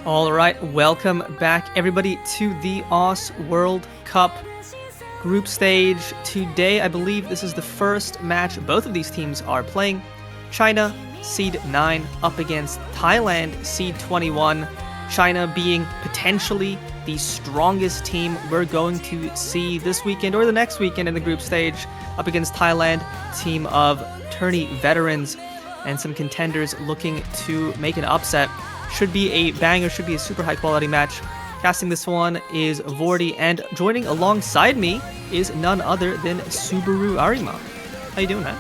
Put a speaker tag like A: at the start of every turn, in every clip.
A: All right, welcome back everybody to the OS World Cup group stage. Today, I believe this is the first match both of these teams are playing. China, seed 9, up against Thailand, seed 21. China being potentially the strongest team we're going to see this weekend or the next weekend in the group stage, up against Thailand, team of tourney veterans and some contenders looking to make an upset. Should be a banger, should be a super high quality match. Casting this one is Vordy, and joining alongside me is none other than Subaru Arima. How you doing, man?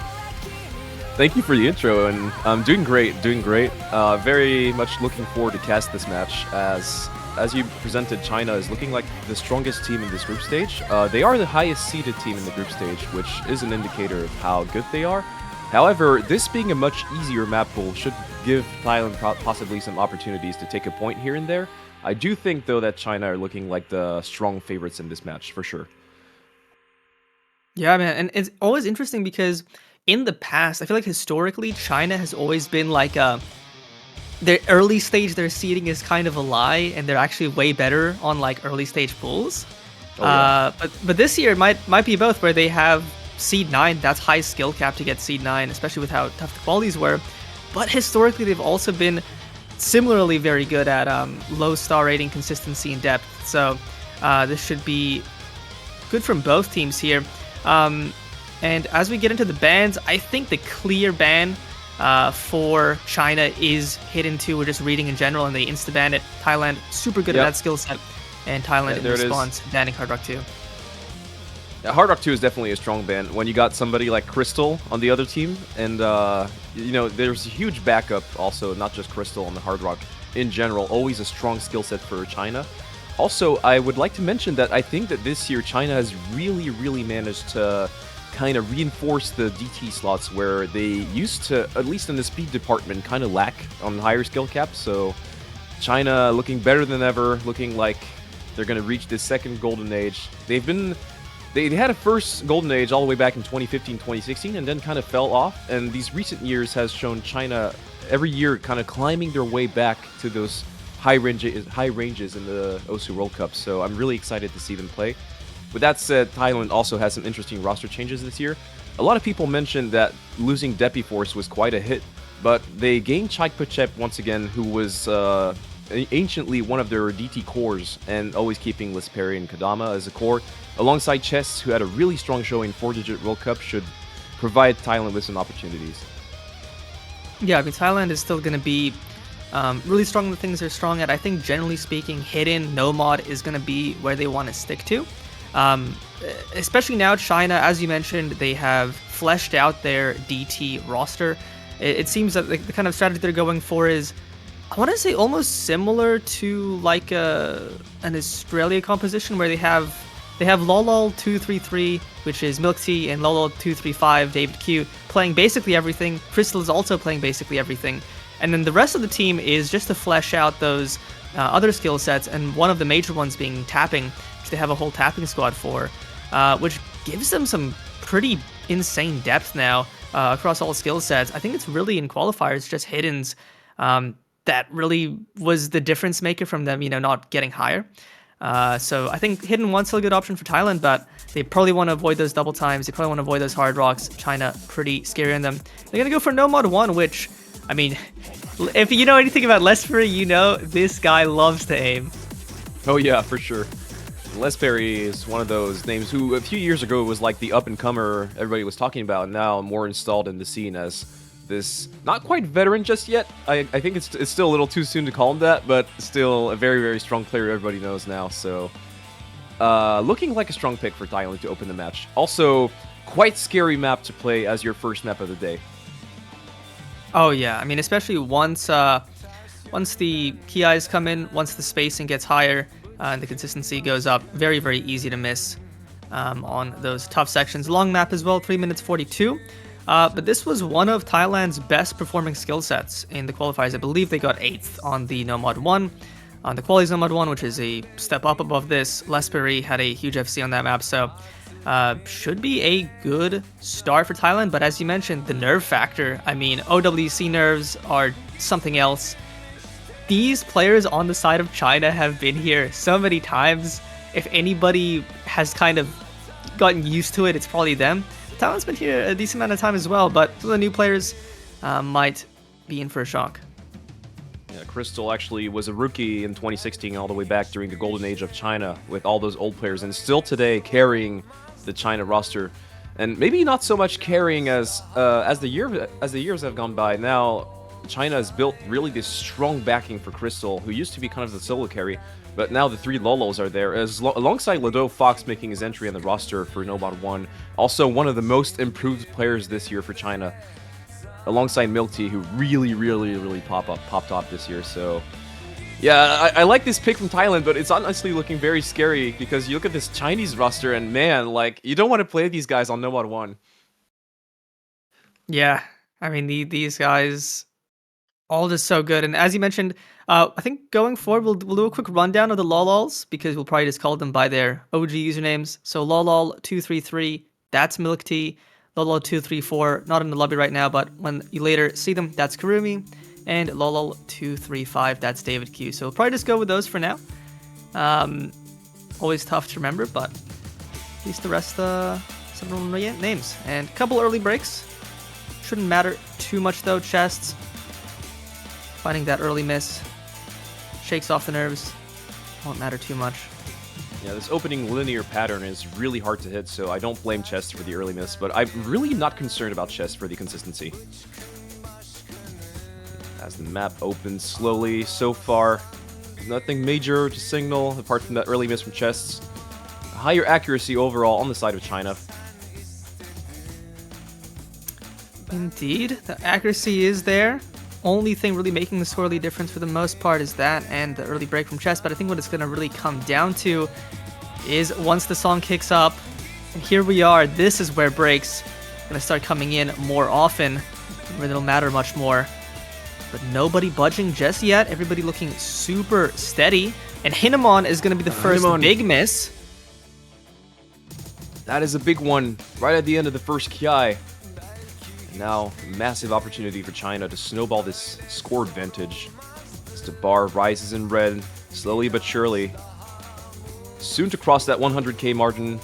B: Thank you for the intro, and I'm doing great. Very much looking forward to cast this match, as you presented, China is looking like the strongest team in this group stage. They are the highest seeded team in the group stage, which is an indicator of how good they are. However, this being a much easier map pool should give Thailand possibly some opportunities to take a point here and there. I do think, though, that China are looking like the strong favorites in this match, for sure.
A: Yeah, man, and it's always interesting because in the past, I feel like historically, China has always been like their early stage, their seeding is kind of a lie, and they're actually way better on like early stage pools.
B: Oh, yeah.
A: But this year might be both, where they have seed 9, that's high skill cap to get seed 9, especially with how tough the qualities were. But historically, they've also been similarly very good at low star rating, consistency, and depth. So this should be good from both teams here. And as we get into the bans, I think the clear ban for China is Hidden 2. We're just reading in general, and they insta-ban it. Thailand, super good at that skill set. And Thailand in response, banning Hard Rock 2.
B: Yeah, Hard Rock 2 is definitely a strong ban when you got somebody like Crystal on the other team, and there's a huge backup also, not just Crystal on the Hard Rock in general, always a strong skill set for China. Also, I would like to mention that I think that this year China has really managed to kind of reinforce the DT slots where they used to, at least in the speed department, kind of lack on higher skill caps. So China looking better than ever, looking like they're going to reach this second golden age. They had a first golden age all the way back in 2015, 2016, and then kind of fell off. And these recent years has shown China every year kind of climbing their way back to those high ranges in the OSU World Cup. So I'm really excited to see them play. With that said, Thailand also has some interesting roster changes this year. A lot of people mentioned that losing Depi Force was quite a hit, but they gained Chaik Pachep once again, who was anciently one of their DT cores, and always keeping Lisperi and Kadama as a core, alongside Chess, who had a really strong showing 4-digit World Cup, should provide Thailand with some opportunities.
A: Yeah, I mean, Thailand is still going to be really strong in the things they're strong at. I think, generally speaking, Hidden, No Mod is going to be where they want to stick to. Especially now, China, as you mentioned, they have fleshed out their DT roster. It seems that the kind of strategy they're going for is, I want to say, almost similar to like an Australia composition, where they have Lolol 233, which is Milk Tea, and Lolol 235, David Q, playing basically everything. Crystal is also playing basically everything. And then the rest of the team is just to flesh out those other skill sets, and one of the major ones being tapping, which they have a whole tapping squad for, which gives them some pretty insane depth now across all skill sets. I think it's really in qualifiers, just Hiddens, that really was the difference maker from them, not getting higher. So I think Hidden 1's still a good option for Thailand, but they probably want to avoid those double times. They probably want to avoid those hard rocks. China, pretty scary on them. They're going to go for No Mod 1, which, I mean, if you know anything about Lesperi, this guy loves to aim.
B: Oh yeah, for sure. Lisperi is one of those names who a few years ago was like the up-and-comer everybody was talking about, and now more installed in the scene as this, not quite veteran just yet. I think it's still a little too soon to call him that, but still a very strong player everybody knows now. So looking like a strong pick for Thailand to open the match. Also, quite scary map to play as your first map of the day.
A: Oh yeah, I mean, especially once the key eyes come in, once the spacing gets higher and the consistency goes up, very easy to miss on those tough sections. Long map as well, 3 minutes 42. But this was one of Thailand's best performing skill sets in the qualifiers. I believe they got 8th on the No Mod 1. On the Qualities No Mod 1, which is a step up above this, Lesperi had a huge FC on that map. So should be a good start for Thailand. But as you mentioned, the nerve factor. I mean, OWC nerves are something else. These players on the side of China have been here so many times. If anybody has kind of gotten used to it, it's probably them. Thailand's been here a decent amount of time as well, but some of the new players might be in for a shock.
B: Yeah, Crystal actually was a rookie in 2016 all the way back during the golden age of China with all those old players, and still today carrying the China roster. And maybe not so much carrying as the years have gone by. Now China has built really this strong backing for Crystal, who used to be kind of the solo carry, but now the three Lolos are there, alongside Lado Fox making his entry on the roster for Nomad 1. Also one of the most improved players this year for China, alongside Milk Tea, who really popped off this year. So yeah, I like this pick from Thailand, but it's honestly looking very scary because you look at this Chinese roster and man, like, you don't want to play these guys on Nomad 1.
A: Yeah, I mean, these guys all just so good. And as you mentioned, I think going forward, we'll do a quick rundown of the Lolols because we'll probably just call them by their OG usernames. So Lolol233, that's Milk Tea. Lolol234, not in the lobby right now, but when you later see them, that's Karumi. And Lolol235, that's David Q. So we'll probably just go with those for now. Always tough to remember, but at least the rest, some names. And a couple early breaks. Shouldn't matter too much though. Chests. Finding that early miss. Shakes off the nerves. Won't matter too much.
B: Yeah, this opening linear pattern is really hard to hit, so I don't blame Chest for the early miss, but I'm really not concerned about Chest for the consistency. As the map opens slowly, so far, nothing major to signal apart from that early miss from Chests. Higher accuracy overall on the side of China.
A: Indeed, the accuracy is there. Only thing really making the score difference for the most part is that and the early break from Chess. But I think what it's going to really come down to is once the song kicks up, and here we are, this is where breaks going to start coming in more often, where it'll matter much more. But nobody budging just yet. Everybody looking super steady. And Hinamon is going to be the first big miss.
B: That is a big one right at the end of the first Kiai. Now, massive opportunity for China to snowball this score advantage as the bar rises in red, slowly but surely. Soon to cross that 100k margin.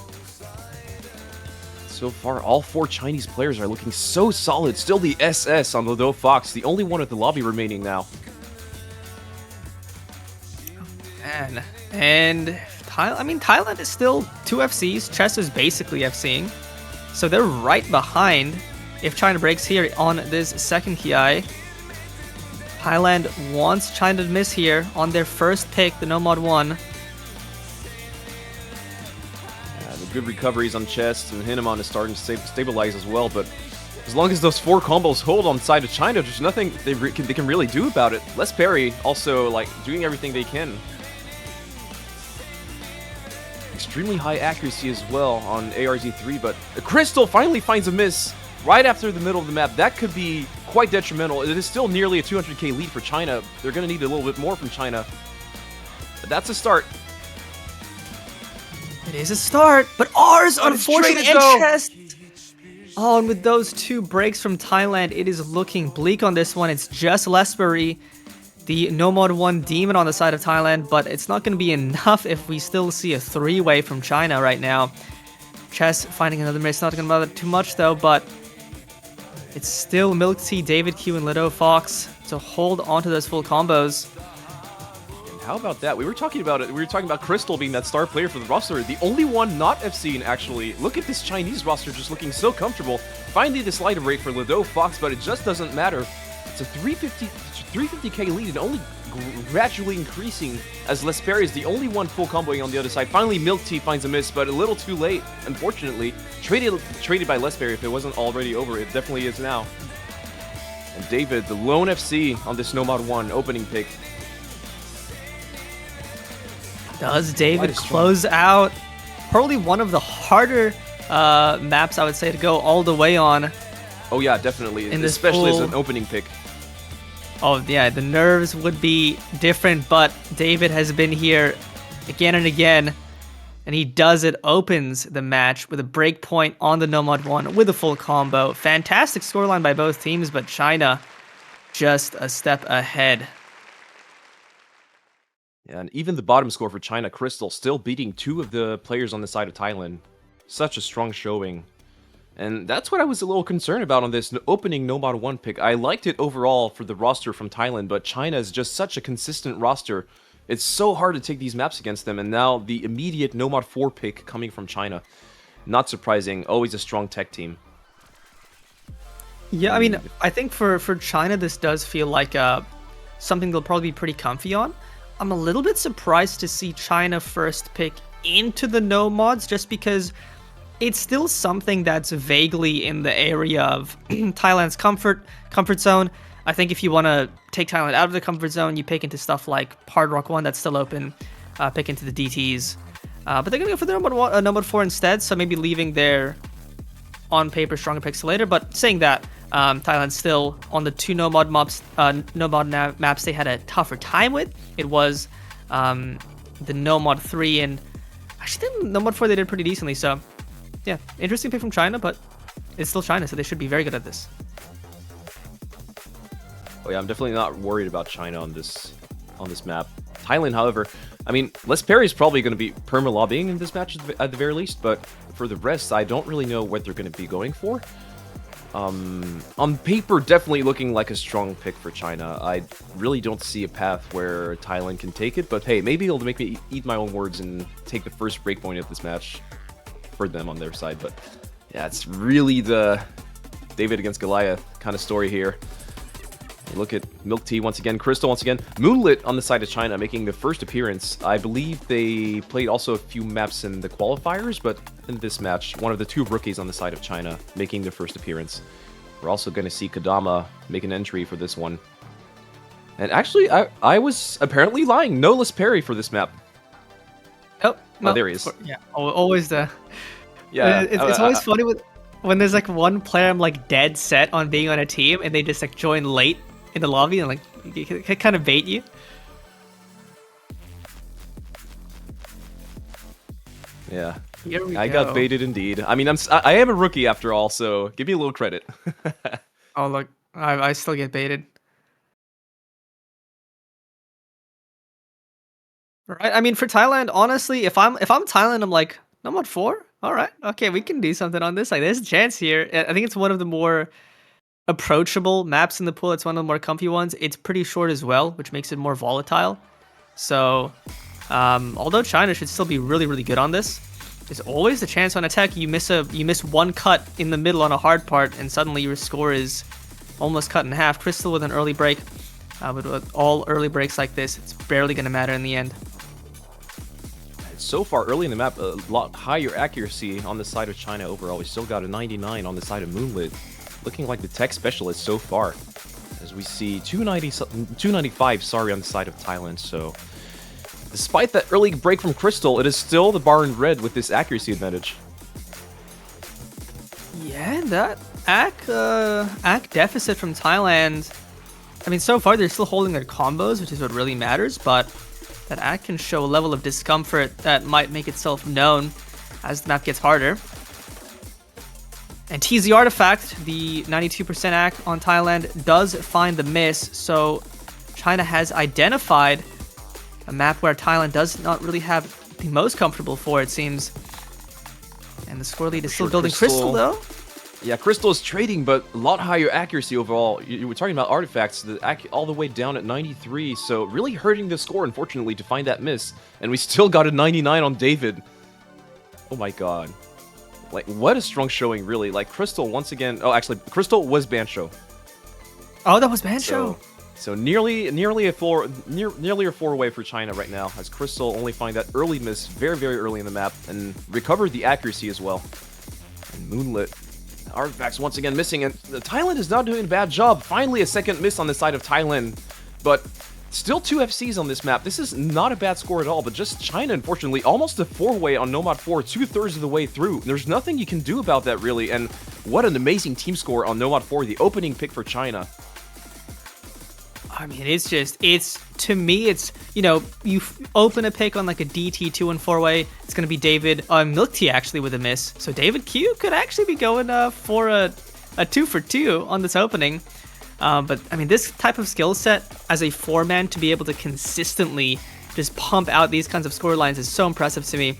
B: So far, all four Chinese players are looking so solid. Still the SS on Lado Fox, the only one at the lobby remaining now.
A: Man, and Thailand is still 2 FCs. Chess is basically FCing. So they're right behind. If China breaks here on this second Kiai, Thailand wants China to miss here on their first pick, the Nomad 1.
B: The good recoveries on Chest, and Hinamon is starting to stabilize as well, but as long as those 4 combos hold on the side of China, there's nothing they can really do about it. Les Perry also like doing everything they can. Extremely high accuracy as well on ARZ3, but Crystal finally finds a miss right after the middle of the map. That could be quite detrimental. It is still nearly a 200k lead for China. They're going to need a little bit more from China. But that's a start.
A: It is a start, but ours, unfortunately, and Chest. Oh, and with those 2 breaks from Thailand, it is looking bleak on this one. It's just Lesbury, the Nomad 1 demon on the side of Thailand, but it's not going to be enough if we still see a 3-way from China right now. Chess finding another miss, not going to bother too much though, but it's still Milk Tea, David Q, and Lado Fox to hold onto those full combos.
B: And how about that? We were talking about it. We were talking about Crystal being that star player for the roster. The only one not FC'ing, actually. Look at this Chinese roster just looking so comfortable. Finally, the slider rate for Lado Fox, but it just doesn't matter. It's a 350k lead and only gradually increasing as Les Perry is the only one full comboing on the other side. Finally, Milk Tea finds a miss, but a little too late, unfortunately. Traded by Les Perry. If it wasn't already over, it definitely is now. And David, the lone FC on this Nomad 1 opening pick.
A: Does David close out probably one of the harder maps, I would say, to go all the way on?
B: Oh yeah, definitely, especially as an opening pick.
A: Oh yeah, the nerves would be different, but David has been here again and again. And he does it, opens the match with a break point on the Nomad 1 with a full combo. Fantastic scoreline by both teams, but China just a step ahead.
B: Yeah, and even the bottom score for China, Crystal, still beating 2 of the players on the side of Thailand. Such a strong showing. And that's what I was a little concerned about on this opening Nomad 1 pick. I liked it overall for the roster from Thailand, but China is just such a consistent roster. It's so hard to take these maps against them, and now the immediate Nomad 4 pick coming from China. Not surprising, always a strong tech team.
A: Yeah, I mean, I think for China, this does feel like something they'll probably be pretty comfy on. I'm a little bit surprised to see China first pick into the Nomads, just because it's still something that's vaguely in the area of Thailand's comfort zone. I think if you want to take Thailand out of the comfort zone, you pick into stuff like Hard Rock 1 that's still open, pick into the DTs. But they're going to go for the Nomad 4 instead, so maybe leaving their on paper stronger picks later. But saying that, Thailand still on the 2 Nomad maps they had a tougher time with. It was the Nomad 3, and actually the Nomad 4 they did pretty decently, so yeah, interesting pick from China, but it's still China, so they should be very good at this.
B: Oh yeah, I'm definitely not worried about China on this map. Thailand, however, I mean, Les Perry is probably going to be perma-lobbying in this match at the very least, but for the rest, I don't really know what they're going to be going for. On paper, definitely looking like a strong pick for China. I really don't see a path where Thailand can take it, but hey, maybe it'll make me eat my own words and take the first breakpoint of this match for them on their side. But yeah, it's really the David against Goliath kind of story here. You look at Milk Tea once again, Crystal once again, Moonlit on the side of China making the first appearance. I believe they played also a few maps in the qualifiers, but in this match, one of the 2 rookies on the side of China making their first appearance. We're also going to see Kadama make an entry for this one. And actually, I was apparently lying. No Les Perry for this map.
A: Oh, well,
B: there he is.
A: Yeah, always the...
B: Yeah,
A: it's always funny when there's like one player I'm like dead set on being on a team, and they just like join late in the lobby and like kind of bait you.
B: Yeah,
A: I
B: got baited indeed. I mean, I am a rookie after all, so give me a little credit.
A: Oh look, I still get baited. Right. I mean, for Thailand, honestly, if I'm Thailand, I'm like Nomad 4. All right, okay, we can do something on this. Like, there's a chance here. I think it's one of the more approachable maps in the pool. It's one of the more comfy ones. It's pretty short as well, which makes it more volatile. So, although China should still be really, really good on this, there's always the chance on attack you miss one cut in the middle on a hard part, and suddenly your score is almost cut in half. Crystal with an early break. But with all early breaks like this, it's barely going to matter in the end.
B: So far, early in the map, a lot higher accuracy on the side of China overall. We still got a 99 on the side of Moonlit. Looking like the tech specialist so far. As we see 295, sorry, on the side of Thailand. So, despite that early break from Crystal, it is still the bar in red with this accuracy advantage.
A: Yeah, that ACK deficit from Thailand. I mean, so far they're still holding their combos, which is what really matters, but that ACK can show a level of discomfort that might make itself known as the map gets harder. And TZ Artifact, the 92% ACK on Thailand, does find the miss, so China has identified a map where Thailand does not really have the most comfortable for, it seems. And the score lead is still building. Crystal, though?
B: Yeah, Crystal is trading, but a lot higher accuracy overall. You were talking about artifacts, all the way down at 93, so really hurting the score, unfortunately, to find that miss. And we still got a 99 on David. Oh my god. Like, what a strong showing, really. Like, Crystal, once again... Oh, actually, Crystal was Bancho.
A: Oh, that was Bancho.
B: So nearly a 4 away for China right now, as Crystal only find that early miss very, very early in the map, and recovered the accuracy as well. And Moonlit... Artifacts once again missing, and Thailand is not doing a bad job. Finally a second miss on the side of Thailand, but still 2 FCs on this map. This is not a bad score at all, but just China, unfortunately, almost a 4-way on Nomad 4, 2/3 of the way through. There's nothing you can do about that, really, and what an amazing team score on Nomad 4, the opening pick for China.
A: I mean, it's to me, it's, you open a pick on like a DT 2 and 4-way. It's going to be David, Milk Tea actually with a miss. So David Q could actually be going for a 2 for 2 on this opening. But I mean, this type of skill set as a 4-man to be able to consistently just pump out these kinds of score lines is so impressive to me.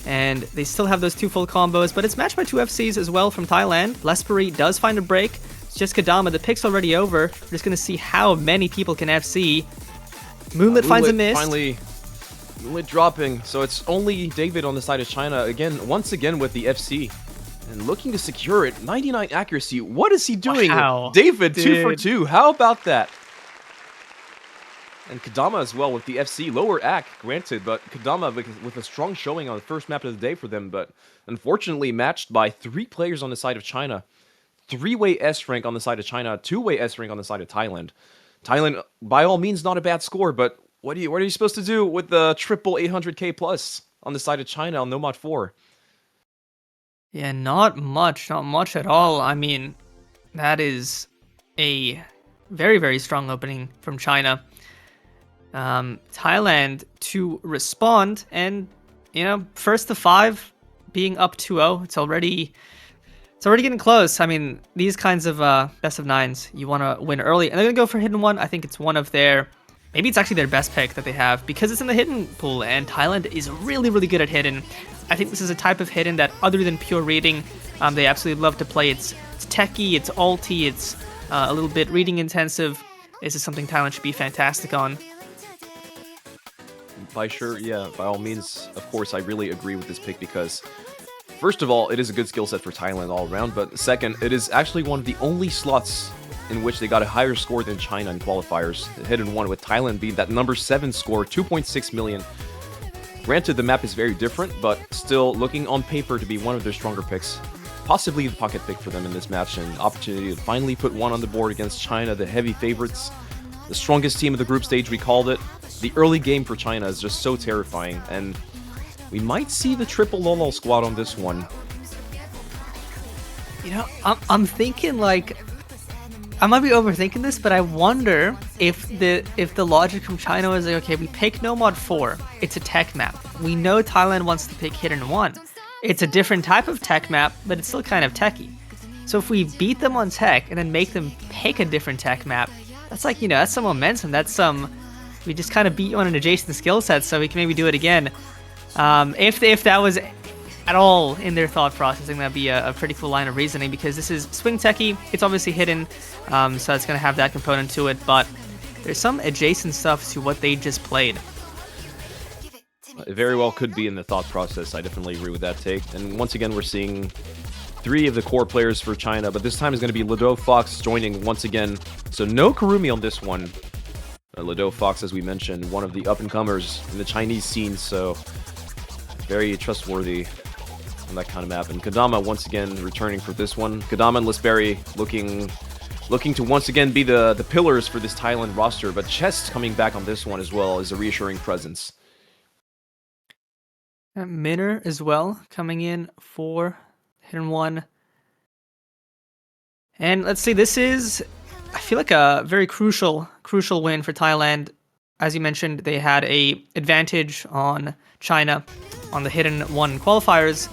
A: And they still have those 2 full combos, but it's matched by 2 FCs as well from Thailand. Lesbury does find a break. It's just Kadama. The pick's already over. We're just going to see how many people can FC. Moonlit finds a miss.
B: Finally, Moonlit dropping. So it's only David on the side of China, once again with the FC. And looking to secure it. 99 accuracy. What is he doing?
A: Wow,
B: David,
A: dude.
B: 2 for 2. How about that? And Kadama as well with the FC. Lower AC, granted, but Kadama with a strong showing on the first map of the day for them, but unfortunately matched by 3 players on the side of China. 3-way S rank on the side of China, 2-way S rank on the side of Thailand. Thailand, by all means, not a bad score, but what are you supposed to do with the triple 800k plus on the side of China on Nomad 4?
A: Yeah, not much at all. I mean, that is a very, very strong opening from China. Thailand to respond, and first to 5 being up 2-0. It's already getting close. I mean, these kinds of best of 9s, you want to win early, and they're gonna go for hidden 1. I think it's one of maybe it's actually their best pick that they have because it's in the hidden pool, and Thailand is really, really good at hidden. I think this is a type of hidden that, other than pure reading, they absolutely love to play. It's techy, it's ulty, it's a little bit reading intensive. This is something Thailand should be fantastic on.
B: By all means, of course, I really agree with this pick because, first of all, it is a good skill set for Thailand all around, but second, it is actually one of the only slots in which they got a higher score than China in qualifiers. The hidden 1 with Thailand being that number 7 score, 2.6 million. Granted, the map is very different, but still looking on paper to be one of their stronger picks. Possibly the pocket pick for them in this match, and opportunity to finally put 1 on the board against China, the heavy favorites. The strongest team of the group stage, we called it. The early game for China is just so terrifying, and we might see the triple Lolo squad on this one.
A: I'm thinking like, I might be overthinking this, but I wonder if the logic from China is like, okay, we pick Nomad 4. It's a tech map. We know Thailand wants to pick Hidden 1. It's a different type of tech map, but it's still kind of techy. So if we beat them on tech and then make them pick a different tech map, that's like, that's some momentum. That's some, we just kind of beat you on an adjacent skill set, so we can maybe do it again. If that was at all in their thought processing, that'd be a pretty cool line of reasoning, because this is swing techie. It's obviously hidden, so it's going to have that component to it, but there's some adjacent stuff to what they just played.
B: It very well could be in the thought process. I definitely agree with that take. And once again, we're seeing 3 of the core players for China, but this time is going to be Lido Fox joining once again. So no Kurumi on this one. Lido Fox, as we mentioned, one of the up-and-comers in the Chinese scene, so very trustworthy on that kind of map. And Kadama once again returning for this one. Kadama and Lisberry looking to once again be the pillars for this Thailand roster, but Chest coming back on this one as well is a reassuring presence.
A: Minner as well coming in for Hidden 1. And let's see, this is, I feel like, a very crucial win for Thailand. As you mentioned, they had a advantage on China on the Hidden 1 qualifiers,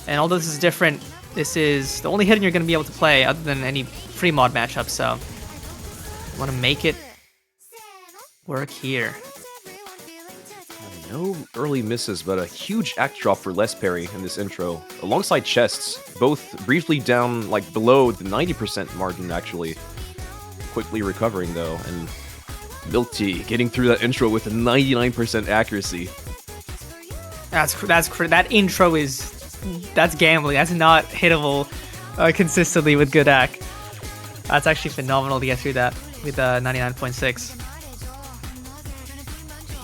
A: and although this is different, this is the only Hidden you're going to be able to play other than any free mod matchup, so you want to make it work here.
B: No early misses, but a huge act drop for Lesperry in this intro, alongside Chests, both briefly down, like, below the 90% margin, actually. Quickly recovering, though, and Milk Tea getting through that intro with a 99% accuracy.
A: That intro that's gambling. That's not hittable consistently with good AC. That's actually phenomenal to get through that with 99.6.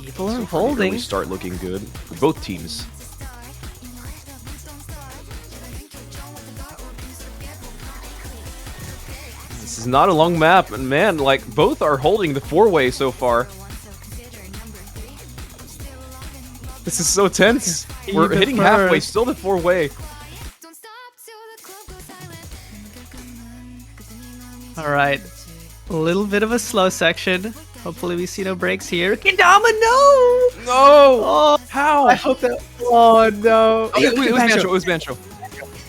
A: People are holding.
B: Really start looking good for both teams. This is not a long map, and man, like, both are holding the 4-way so far. This is so tense. We're hitting halfway, still the 4-way.
A: All right, a little bit of a slow section Hopefully we see no breaks here. Kendama, no!
B: No!
A: Oh,
B: How?
A: I hope that. Oh no!
B: Oh, it was Bancho. It was Bancho.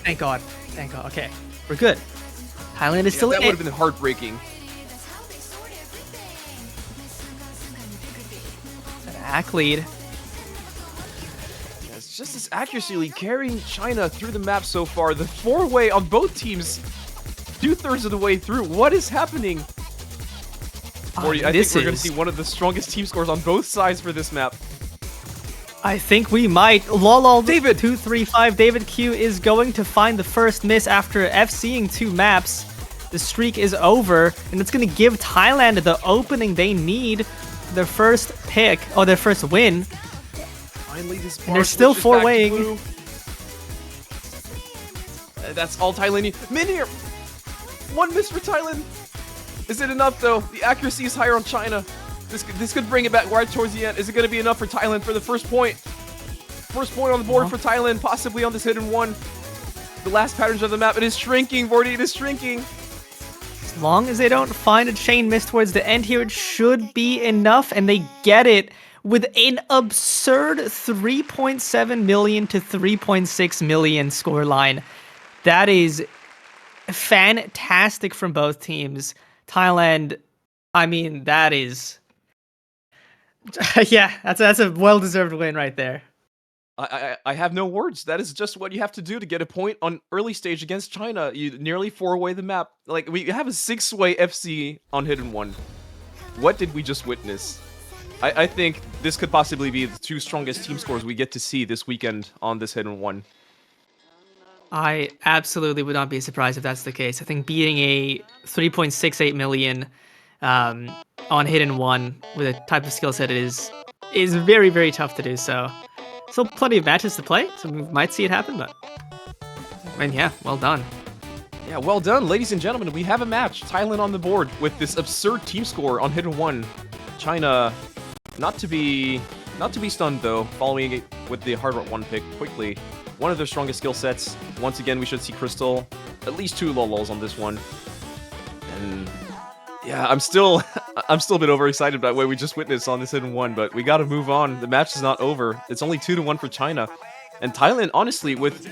A: Thank God. Thank God. Okay, we're good. Thailand is
B: Yeah,
A: still
B: that
A: in
B: would
A: it.
B: have been heartbreaking.
A: An ACK lead.
B: Yeah, it's just this accuracy lead carrying China through the map so far. The 4-way on both teams, 2/3 of the way through. What is happening? I think we're going to see one of the strongest team scores on both sides for this map.
A: I think we might. Lol,
B: David!
A: 235. David Q is going to find the first miss after FCing 2 maps. The streak is over, and it's going to give Thailand the opening they need for their first pick, or their first win.
B: Finally, this bar
A: And they're still
B: switches back to
A: 4-waying.
B: blue. That's all Thailand need. Minir! 1 miss for Thailand. Is it enough, though? The accuracy is higher on China. This could bring it back right towards the end. Is it going to be enough for Thailand for the first point? First point on the board for Thailand, possibly on this hidden one. The last patterns of the map. It is shrinking, Vorty. It is shrinking.
A: As long as they don't find a chain miss towards the end here, it should be enough, and they get it with an absurd 3.7 million to 3.6 million scoreline. That is fantastic from both teams. Thailand, I mean, that is... yeah, that's a well-deserved win right there.
B: I have no words. That is just what you have to do to get a point on early stage against China. You nearly 4-way the map. Like, we have a 6-way FC on hidden one. What did we just witness? I think this could possibly be the 2 strongest team scores we get to see this weekend on this hidden one.
A: I absolutely would not be surprised if that's the case. I think beating a 3.68 million on hidden one with a type of skill set is very, very tough to do. So still plenty of matches to play, so we might see it happen. But I mean, yeah, well done.
B: Yeah, well done, ladies and gentlemen. We have a match. Thailand on the board with this absurd team score on hidden one. China, not to be stunned though, following it with the hard rock 1 pick quickly. One of their strongest skill sets. Once again, we should see Crystal. At least 2 lolos on this one. And yeah, I'm still a bit overexcited by what we just witnessed on this hidden one, but we gotta move on. The match is not over. It's only 2-1 for China. And Thailand, honestly, with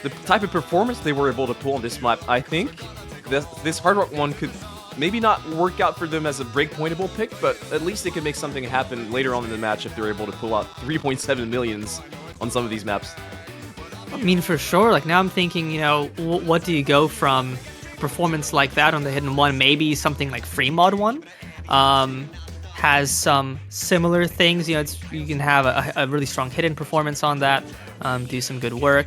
B: the type of performance they were able to pull on this map, I think this hard rock 1 could maybe not work out for them as a breakpointable pick, but at least they can make something happen later on in the match if they're able to pull out 3.7 millions on some of these maps.
A: I mean, for sure. Like, now I'm thinking, you know, what do you go from a performance like that on the hidden one? Maybe something like Free Mod 1 has some similar things. You know, you can have a really strong hidden performance on that, do some good work.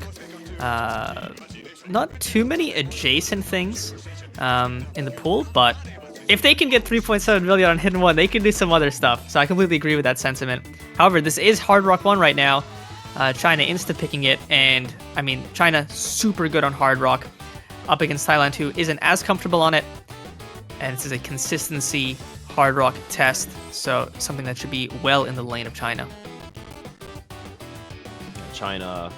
A: Not too many adjacent things in the pool, but if they can get 3.7 million on hidden one, they can do some other stuff. So I completely agree with that sentiment. However, this is Hard Rock 1 right now. China insta-picking it, and I mean, China super good on Hard Rock up against Thailand, who isn't as comfortable on it. And this is a consistency Hard Rock test, so something that should be well in the lane of China.
B: China,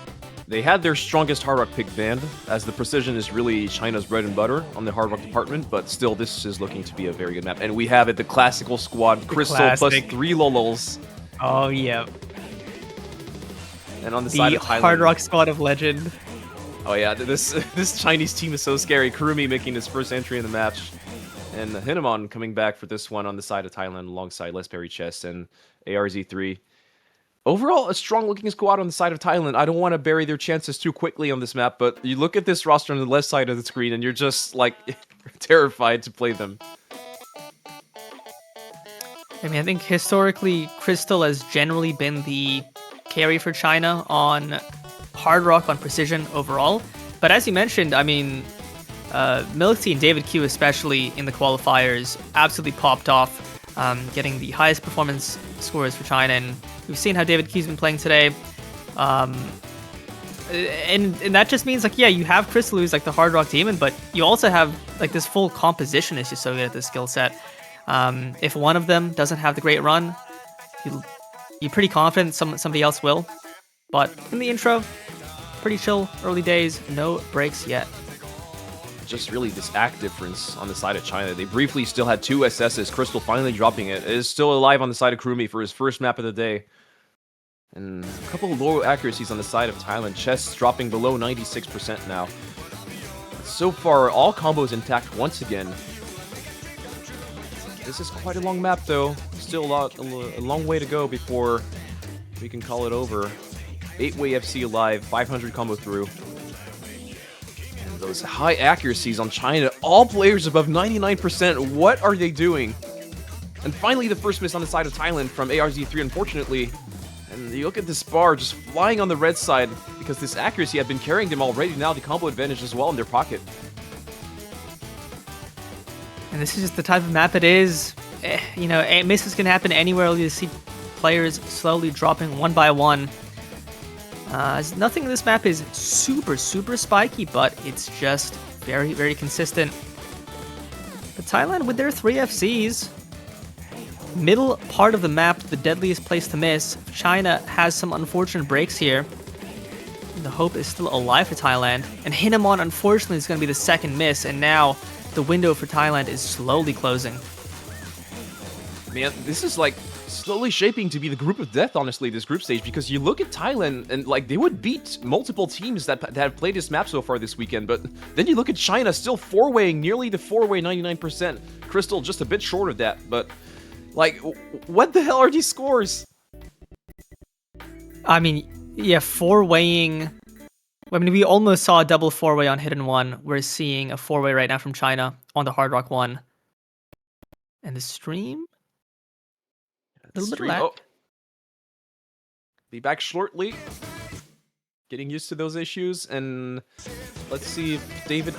B: they had their strongest Hard Rock pick banned, as the precision is really China's bread and butter on the Hard Rock department, but still, this is looking to be a very good map. And we have it, the classical squad, Crystal plus 3 lolos.
A: Oh, yeah.
B: And on the side of Thailand,
A: Hard Rock squad of legend.
B: Oh yeah, this Chinese team is so scary. Kurumi making his first entry in the match, and Hinamon coming back for this one on the side of Thailand alongside Les Perry Chest and ARZ3. Overall, a strong-looking squad on the side of Thailand. I don't want to bury their chances too quickly on this map, but you look at this roster on the left side of the screen, and you're just like terrified to play them.
A: I mean, I think historically, Crystal has generally been the carry for China on Hard Rock, on precision overall. But as you mentioned, I mean, Milk Tea and David Q especially in the qualifiers absolutely popped off, getting the highest performance scores for China. And we've seen how David Q's been playing today. And that just means, like, yeah, you have Crystal, who's like the Hard Rock demon, but you also have like this full composition is just so good at this skill set. If one of them doesn't have the great run, you're pretty confident somebody else will. But in the intro, pretty chill, early days, no breaks yet.
B: just really this act difference on the side of China. They briefly still had 2 SSs, Crystal finally dropping it. It is still alive on the side of Kurumi for his first map of the day. And a couple of low accuracies on the side of Thailand. Chess dropping below 96% now. So far, all combos intact once again. This is quite a long map though. Still a long way to go before we can call it over. 8-way FC alive, 500 combo through. And those high accuracies on China, all players above 99%, what are they doing? And finally the first miss on the side of Thailand from ARZ3, unfortunately. And you look at this bar just flying on the red side, because this accuracy had been carrying them already, now the combo advantage as well in their pocket.
A: And this is just the type of map it is. You know, misses can happen anywhere. You see players slowly dropping one by one. Nothing in this map is super spiky, but it's just very consistent. But Thailand with their 3 FCs, middle part of the map, the deadliest place to miss. China has some unfortunate breaks here. The hope is still alive for Thailand. And Hinamon, unfortunately, is going to be the second miss. And now the window for Thailand is slowly closing.
B: Man, this is like slowly shaping to be the group of death, honestly, this group stage. Because you look at Thailand and like they would beat multiple teams that have played this map so far this weekend. But then you look at China still 4-waying, nearly the 4-way 99%. Crystal just a bit short of that. But like, what the hell are these scores?
A: I mean, yeah, 4-weighing. I mean, we almost saw a double 4-way on Hidden 1. We're seeing a 4-way right now from China on the Hard Rock 1. And the stream? A little bit lag.
B: Oh. Be back shortly. Getting used to those issues, and let's see if David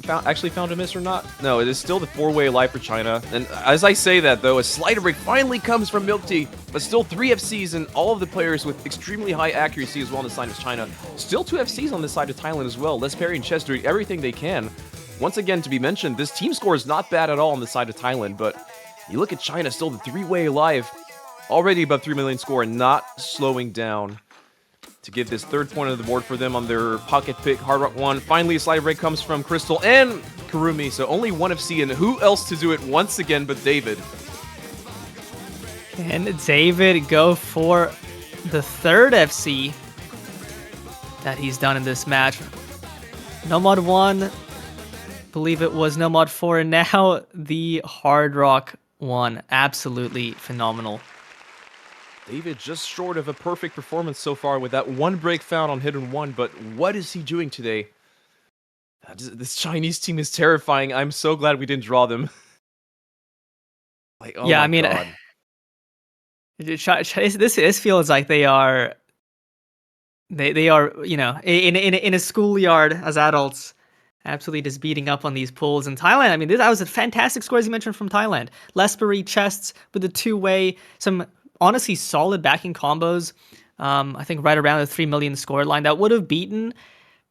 B: actually found a miss or not. No, it is still the 4-way alive for China. And as I say that, though, a slider break finally comes from Milk Tea, but still 3 FCs and all of the players with extremely high accuracy as well on the side of China. Still 2 FCs on the side of Thailand as well. Les Perry and Chess doing everything they can. Once again, to be mentioned, this team score is not bad at all on the side of Thailand, but you look at China, still the 3-way alive, already above 3 million score and not slowing down. To give this 3rd point of the board for them on their pocket pick, Hard Rock 1. Finally, a slider break comes from Crystal and Kurumi, so only 1 FC, and who else to do it once again but David?
A: Can David go for the 3rd FC that he's done in this match? No Mod 1, believe it was No Mod 4, and now the Hard Rock 1. Absolutely phenomenal.
B: David just short of a perfect performance so far with that 1 break found on Hidden 1, but what is he doing today? This Chinese team is terrifying. I'm so glad we didn't draw them. Like, oh
A: yeah,
B: my
A: I mean,
B: God.
A: This feels like they are, you know, in a schoolyard as adults, absolutely just beating up on these pools. In Thailand, I mean, that was a fantastic score, as you mentioned, from Thailand. Lesbury chests with the 2-way, some honestly solid backing combos. I think right around the 3 million score line that would have beaten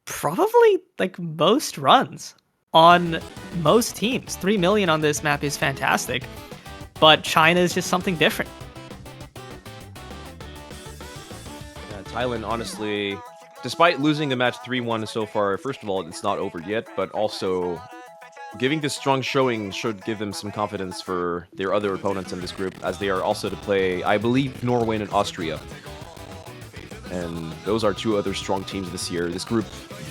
A: probably like most runs on most teams. 3 million on this map is fantastic, but China is just something different.
B: Yeah, Thailand, honestly, despite losing the match 3-1 so far, first of all, it's not over yet, but also giving this strong showing should give them some confidence for their other opponents in this group, as they are also to play, I believe, Norway and Austria. And those are 2 other strong teams this year. This group,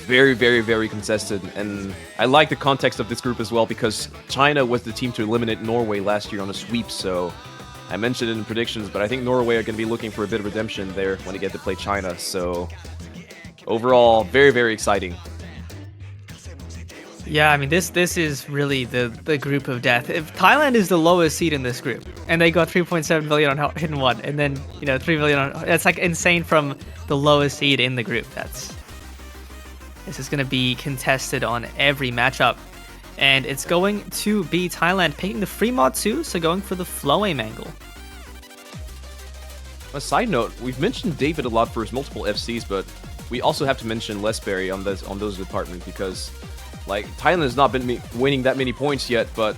B: very contested, and I like the context of this group as well, because China was the team to eliminate Norway last year on a sweep, so I mentioned it in predictions, but I think Norway are going to be looking for a bit of redemption there when they get to play China, so overall, very exciting.
A: Yeah, I mean, this is really the group of death. If Thailand is the lowest seed in this group, and they got 3.7 million on Hidden 1, and then, you know, 3 million on... That's, like, insane from the lowest seed in the group. This is going to be contested on every matchup. And it's going to be Thailand picking the free mod too, so going for the flow aim angle.
B: A side note, we've mentioned David a lot for his multiple FCs, but we also have to mention Lesbury on those departments, because like, Thailand has not been winning that many points yet, but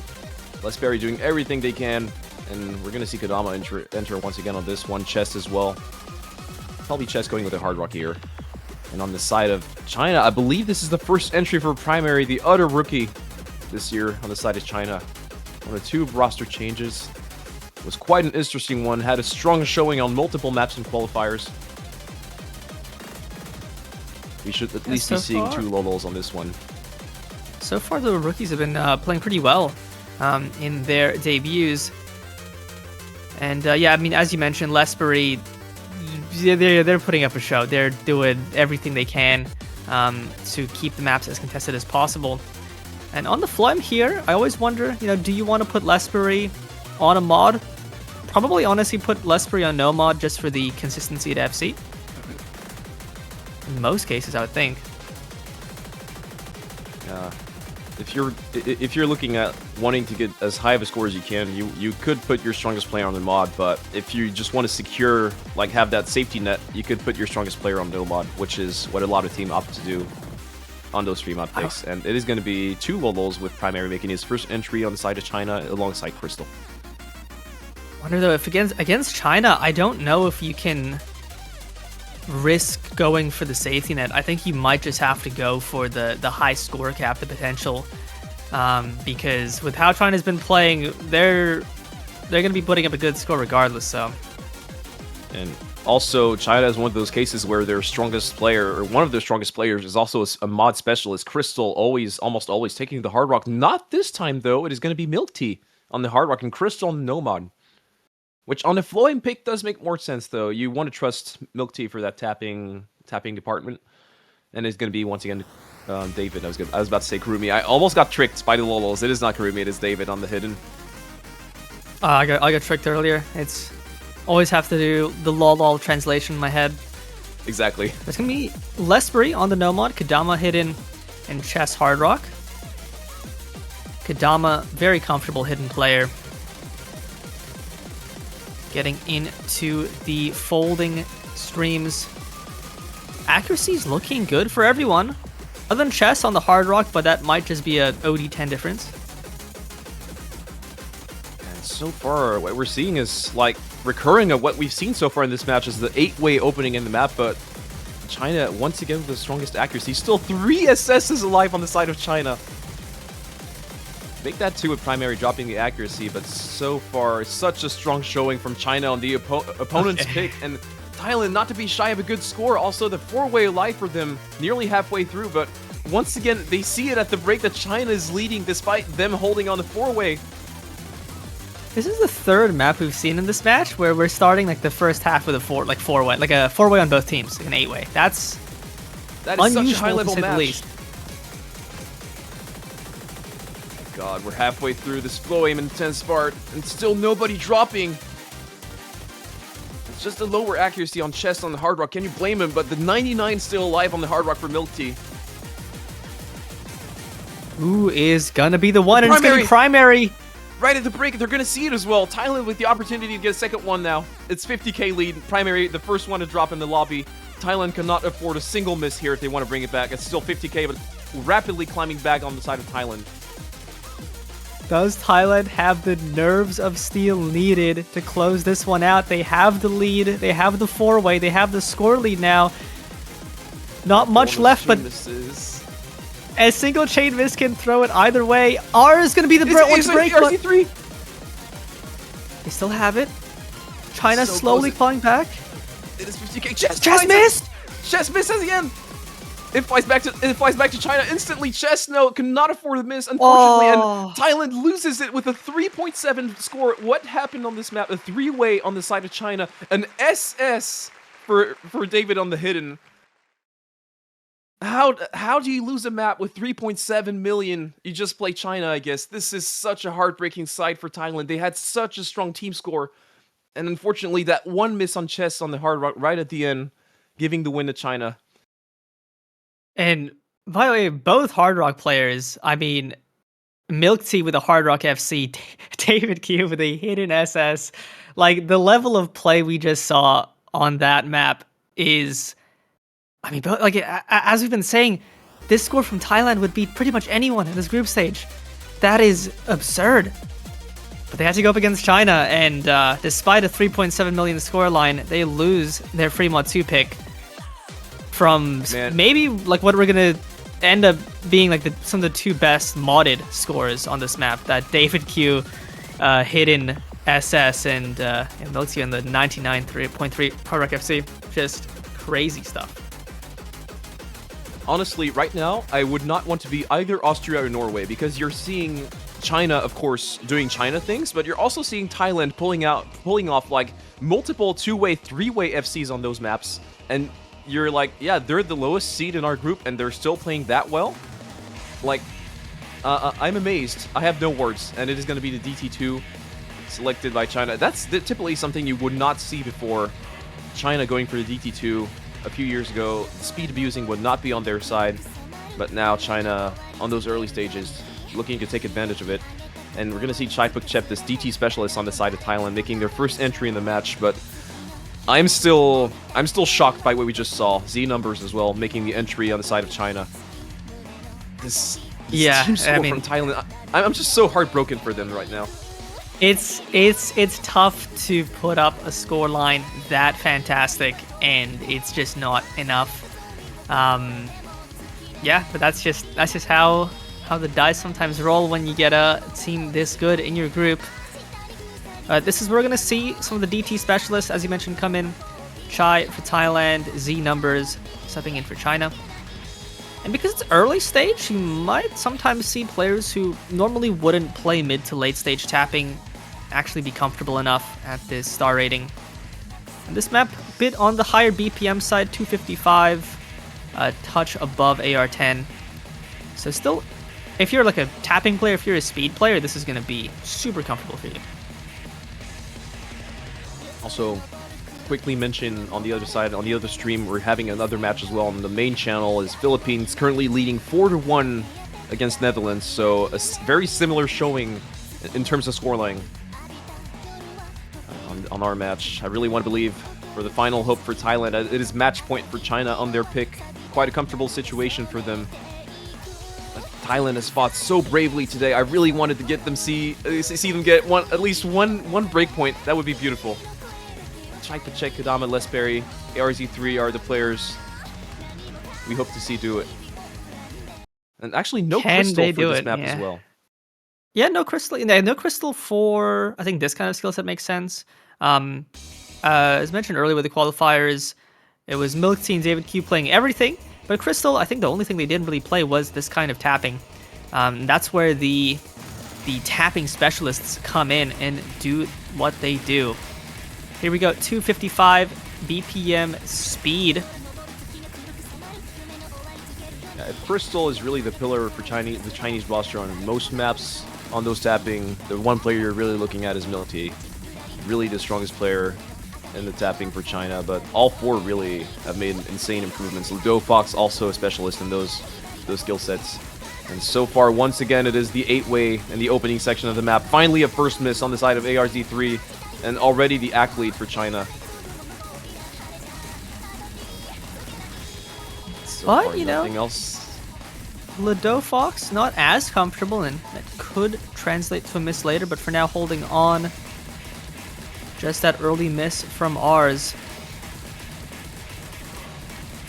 B: Lesbury doing everything they can, and we're going to see Kodama enter once again on this one. Chess as well. Probably Chess going with a Hard Rock here. And on the side of China, I believe this is the first entry for Primary, the utter rookie this year on the side of China. One of two roster changes. It was quite an interesting one. Had a strong showing on multiple maps and qualifiers. We should at least be seeing two Lolos on this one.
A: So far, the rookies have been playing pretty well in their debuts. And yeah, I mean, as you mentioned, Lesbury, they're putting up a show. They're doing everything they can to keep the maps as contested as possible. And on the Phloem here, I always wonder, do you want to put Lesbury on a mod? Probably, honestly, put Lesbury on no mod just for the consistency at FC. In most cases, I would think.
B: Yeah. If you're looking at wanting to get as high of a score as you can, you could put your strongest player on the mod, but if you just want to secure, like have that safety net, you could put your strongest player on no mod, which is what a lot of teams opt to do on those free mod picks. And it is going to be two Lolos with Primary making his first entry on the side of China alongside Crystal.
A: I wonder though, if against China, I don't know if you can risk going for the safety net. I think you might just have to go for the high score cap, the potential, because with how China's been playing, they're going to be putting up a good score regardless. So,
B: and also China is one of those cases where their strongest player, or one of their strongest players, is also a mod specialist. Crystal almost always taking the Hard Rock. Not this time though. It is going to be Milk Tea on the Hard Rock and Crystal on no mod. Which on the Phloem pick does make more sense, though. You want to trust Milk Tea for that tapping department. And it's going to be, once again, David. I was about to say Kurumi. I almost got tricked by the Lolos. It is not Kurumi, it is David on the hidden.
A: I got tricked earlier. It's always have to do the lol translation in my head.
B: Exactly.
A: It's going to be Lesbury on the no mod, Kadama hidden, and Chess Hard Rock. Kadama, very comfortable hidden player. Getting into the folding streams. Accuracy's looking good for everyone. Other than Chess on the Hard Rock, but that might just be a OD10 difference.
B: And so far, what we're seeing is like recurring of what we've seen so far in this match is the 8-way opening in the map, but China, once again, with the strongest accuracy. Still 3 SSs alive on the side of China. Make that 2 with Primary dropping the accuracy, but so far, such a strong showing from China on the opponent's pick, and Thailand not to be shy of a good score. Also, the 4-way alive for them nearly halfway through, but once again, they see it at the break that China is leading despite them holding on the 4-way.
A: This is the third map we've seen in this match where we're starting like the first half with a 4-way, like a 4-way on both teams, like an 8-way. That is unusual,
B: such a high-level
A: to say
B: match.
A: the least.
B: God, we're halfway through this Phloem intense part, and still nobody dropping. It's just a lower accuracy on Chess on the Hard Rock. Can you blame him? But the 99 still alive on the Hard Rock for Milk Tea.
A: Who is gonna be the one? And it's gonna be Primary.
B: Right at the break, they're gonna see it as well. Thailand with the opportunity to get a second one now. It's 50k lead. Primary, the first one to drop in the lobby. Thailand cannot afford a single miss here if they want to bring it back. It's still 50k, but rapidly climbing back on the side of Thailand.
A: Does Thailand have the nerves of steel needed to close this one out? They have the lead. They have the 4-way. They have the score lead now. Not much left, but a single chain miss can throw it either way. R is going to be the one to break, but they still have it. China so slowly clawing back.
B: It is 50k.
A: Chess missed!
B: Chess misses again! It flies back to China instantly. Chess, no, cannot afford a miss, unfortunately, and Thailand loses it with a 3.7 score. What happened on this map? A 3-way on the side of China. An SS for David on the hidden. How do you lose a map with 3.7 million? You just play China, I guess. This is such a heartbreaking side for Thailand. They had such a strong team score, and unfortunately, that one miss on Chess on the Hard Rock right at the end, giving the win to China.
A: And by the way, both Hard Rock players, I mean, Milk Tea with a Hard Rock FC, David Q with a hidden SS. Like, the level of play we just saw on that map is, I mean, like, as we've been saying, this score from Thailand would beat pretty much anyone in this group stage. That is absurd. But they had to go up against China, and despite a 3.7 million scoreline, they lose their free mod 2 pick. from
B: Man.
A: maybe like what we're gonna end up being like some of the two best modded scores on this map. That David Q, hidden SS, and Milky in the 99.3 Hard Rock FC. Just crazy stuff.
B: Honestly, right now, I would not want to be either Austria or Norway because you're seeing China, of course, doing China things, but you're also seeing Thailand pulling off like multiple two-way, three-way FCs on those maps, and you're like, yeah, they're the lowest seed in our group, and they're still playing that well. Like, I'm amazed. I have no words, and it is going to be the DT2 selected by China. That's typically something you would not see before. China going for the DT2 a few years ago. Speed abusing would not be on their side, but now China, on those early stages, looking to take advantage of it. And we're going to see Chai Puk-chep, this DT specialist on the side of Thailand, making their first entry in the match, but I'm still shocked by what we just saw. Z numbers as well, making the entry on the side of China. This team score from Thailand, I'm just so heartbroken for them right now.
A: It's tough to put up a score line that fantastic, and it's just not enough. Yeah, but that's just how the dice sometimes roll when you get a team this good in your group. This is where we're gonna see some of the DT specialists, as you mentioned, come in. Chai for Thailand, Z numbers stepping in for China. And because it's early stage, you might sometimes see players who normally wouldn't play mid to late stage tapping actually be comfortable enough at this star rating. And this map, a bit on the higher BPM side, 255, a touch above AR10. So still, if you're like a tapping player, if you're a speed player, this is going to be super comfortable for you.
B: Also, quickly mention on the other side, on the other stream, we're having another match as well on the main channel. Is Philippines currently leading 4-1 against Netherlands, so a very similar showing in terms of scoreline on our match. I really want to believe for the final hope for Thailand. It is match point for China on their pick. Quite a comfortable situation for them. But Thailand has fought so bravely today. I really wanted to get them see them get at least one break point. That would be beautiful. Chai Puk-chep, Kadama, Lesberry, ARZ3 are the players we hope to see do it. And actually, no Crystal for this map as well.
A: Yeah, no Crystal. No Crystal for, I think, this kind of skill set makes sense. As mentioned earlier with the qualifiers, it was Milk Tea and David Q playing everything. But Crystal, I think the only thing they didn't really play was this kind of tapping. That's where the tapping specialists come in and do what they do. Here we go, 255 BPM speed.
B: Yeah, Crystal is really the pillar for the Chinese roster on most maps. On those tapping, the one player you're really looking at is Milk Tea. Really the strongest player in the tapping for China, but all four really have made insane improvements. Ludo Fox also a specialist in those skill sets. And so far, once again, it is the 8-way in the opening section of the map. Finally a first miss on the side of ARZ3, and already the ACK lead for China. So
A: but,
B: far,
A: you
B: nothing
A: know,
B: else.
A: Ludo Fox not as comfortable, and that could translate to a miss later, but for now holding on. Just that early miss from ours.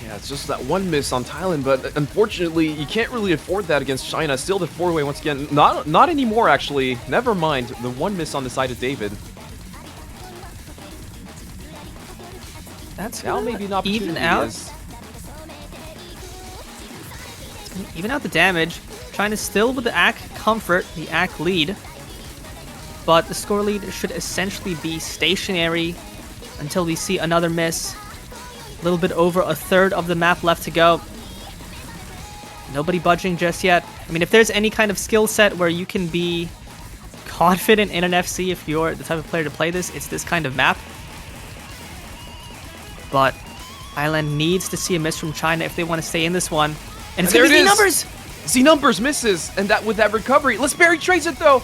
B: Yeah, it's just that one miss on Thailand, but unfortunately, you can't really afford that against China. Still the 4-way once again. Not anymore, actually. Never mind. The one miss on the side of David.
A: That's
B: now maybe an opportunity.
A: Even out. Even out the damage. China's still with the ACK comfort, the ACK lead. But the score lead should essentially be stationary until we see another miss. A little bit over a third of the map left to go. Nobody budging just yet. I mean, if there's any kind of skill set where you can be confident in an FC if you're the type of player to play this, it's this kind of map. But Thailand needs to see a miss from China if they want to stay in this one. And it's going to be Z numbers!
B: Z numbers misses, and that with that recovery. Lesberry trades it though!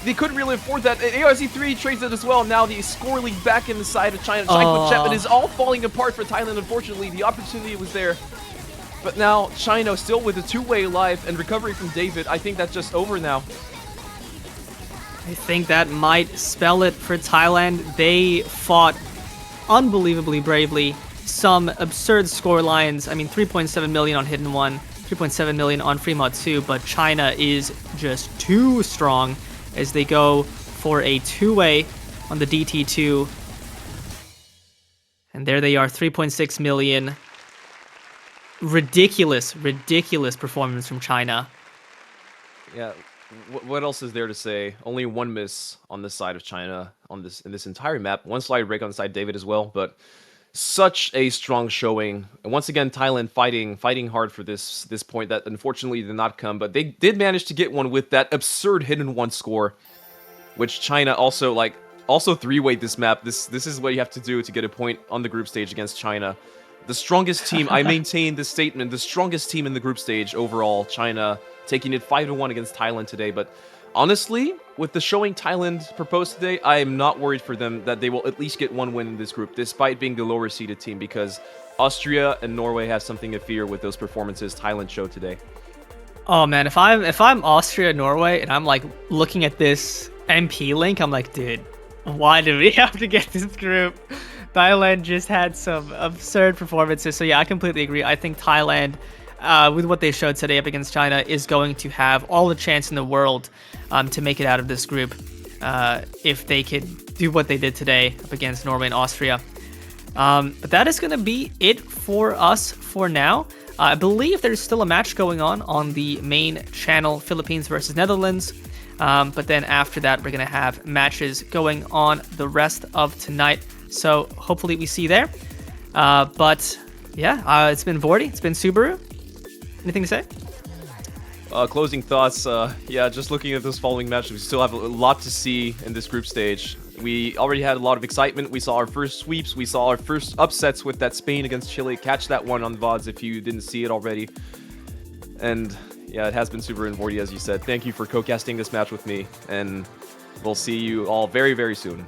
B: They couldn't really afford that. ARZ3 trades it as well. Now the score lead back in the side of China. Chai Puk-chep, it is all falling apart for Thailand, unfortunately. The opportunity was there. But now China still with a 2-way life and recovery from David. I think that's just over now.
A: I think that might spell it for Thailand. They fought unbelievably bravely some absurd score lines. I mean, 3.7 million on Hidden One, 3.7 million on Fremont 2, but China is just too strong as they go for a two-way on the DT2. And there they are, 3.6 million. Ridiculous performance from China.
B: Yeah, what else is there to say? Only one miss on this side of China in this entire map. One slide break on the side David as well, but such a strong showing. And once again, Thailand fighting hard for this point that unfortunately did not come, but they did manage to get one with that absurd Hidden One score, which China also three-weight this map. This is what you have to do to get a point on the group stage against China. The strongest team, I maintain this statement, the strongest team in the group stage overall, China, taking it 5-1 against Thailand today. But honestly, with the showing Thailand proposed today, I am not worried for them that they will at least get one win in this group, despite being the lower seeded team, because Austria and Norway have something to fear with those performances Thailand showed today.
A: Oh man, if I'm Austria, Norway, and I'm like looking at this MP link, I'm like, dude, why do we have to get this group? Thailand just had some absurd performances. So yeah, I completely agree. I think Thailand, with what they showed today up against China, is going to have all the chance in the world to make it out of this group if they could do what they did today up against Norway and Austria. But that is going to be it for us for now. I believe there's still a match going on the main channel, Philippines versus Netherlands. But then after that, we're going to have matches going on the rest of tonight. So hopefully we see you there. But yeah, it's been Vorty. It's been Subaru. Anything to say?
B: Closing thoughts. Yeah, just looking at those following matches, we still have a lot to see in this group stage. We already had a lot of excitement. We saw our first sweeps. We saw our first upsets with that Spain against Chile. Catch that one on VODs if you didn't see it already. And yeah, it has been Subaru and Vorty, as you said. Thank you for co-casting this match with me. And we'll see you all very, very soon.